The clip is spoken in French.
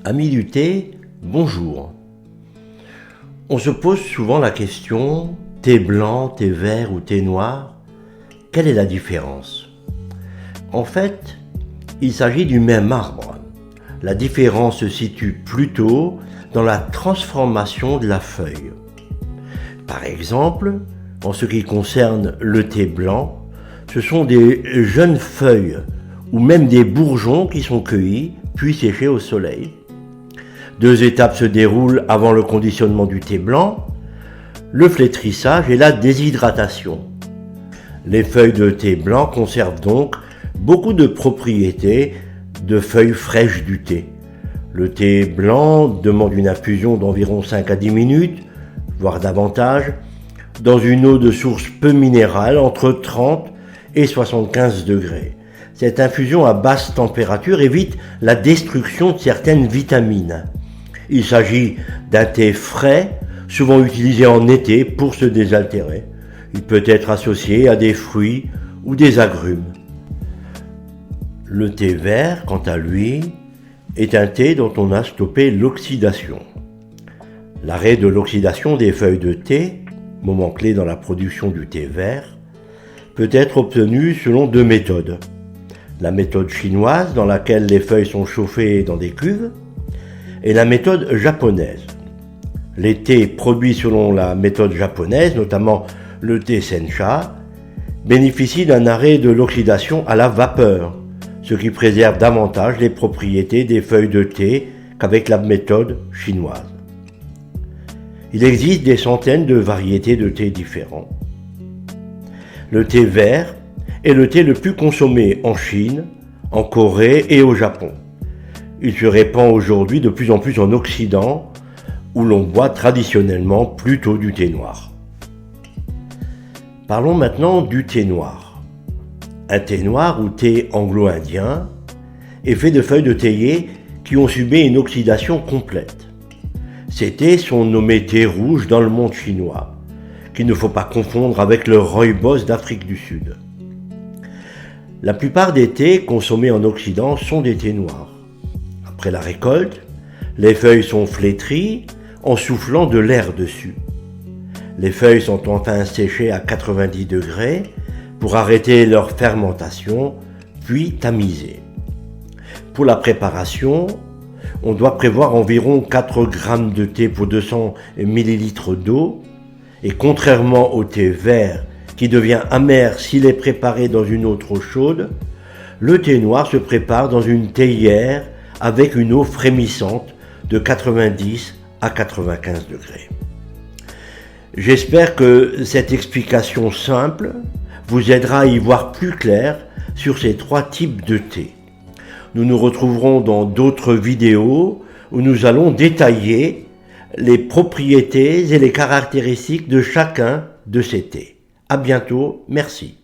Amis du thé, bonjour. On se pose souvent la question, thé blanc, thé vert ou thé noir, quelle est la différence? En fait, il s'agit du même arbre. La différence se situe plutôt dans la transformation de la feuille. Par exemple, en ce qui concerne le thé blanc, ce sont des jeunes feuilles ou même des bourgeons qui sont cueillis puis séchés au soleil. Deux étapes se déroulent avant le conditionnement du thé blanc, le flétrissage et la déshydratation. Les feuilles de thé blanc conservent donc beaucoup de propriétés de feuilles fraîches du thé. Le thé blanc demande une infusion d'environ 5 à 10 minutes, voire davantage, dans une eau de source peu minérale entre 30 et 75 degrés. Cette infusion à basse température évite la destruction de certaines vitamines. Il s'agit d'un thé frais, souvent utilisé en été pour se désaltérer. Il peut être associé à des fruits ou des agrumes. Le thé vert, quant à lui, est un thé dont on a stoppé l'oxydation. L'arrêt de l'oxydation des feuilles de thé, moment clé dans la production du thé vert, peut être obtenu selon deux méthodes. La méthode chinoise, dans laquelle les feuilles sont chauffées dans des cuves, et la méthode japonaise. Les thés produits selon la méthode japonaise, notamment le thé sencha, bénéficient d'un arrêt de l'oxydation à la vapeur, ce qui préserve davantage les propriétés des feuilles de thé qu'avec la méthode chinoise. Il existe des centaines de variétés de thé différents. Le thé vert est le thé le plus consommé en Chine, en Corée et au Japon. Il se répand aujourd'hui de plus en plus en Occident, où l'on boit traditionnellement plutôt du thé noir. Parlons maintenant du thé noir. Un thé noir ou thé anglo-indien est fait de feuilles de théier qui ont subi une oxydation complète. Ces thés sont nommés thés rouges dans le monde chinois, qu'il ne faut pas confondre avec le rooibos d'Afrique du Sud. La plupart des thés consommés en Occident sont des thés noirs. Après la récolte, les feuilles sont flétries en soufflant de l'air dessus. Les feuilles sont enfin séchées à 90 degrés pour arrêter leur fermentation, puis tamisées. Pour la préparation, on doit prévoir environ 4 g de thé pour 200 ml d'eau, et contrairement au thé vert qui devient amer s'il est préparé dans une eau trop chaude, le thé noir se prépare dans une théière avec une eau frémissante de 90 à 95 degrés. J'espère que cette explication simple vous aidera à y voir plus clair sur ces 3 types de thé. Nous nous retrouverons dans d'autres vidéos où nous allons détailler les propriétés et les caractéristiques de chacun de ces thés. À bientôt, merci.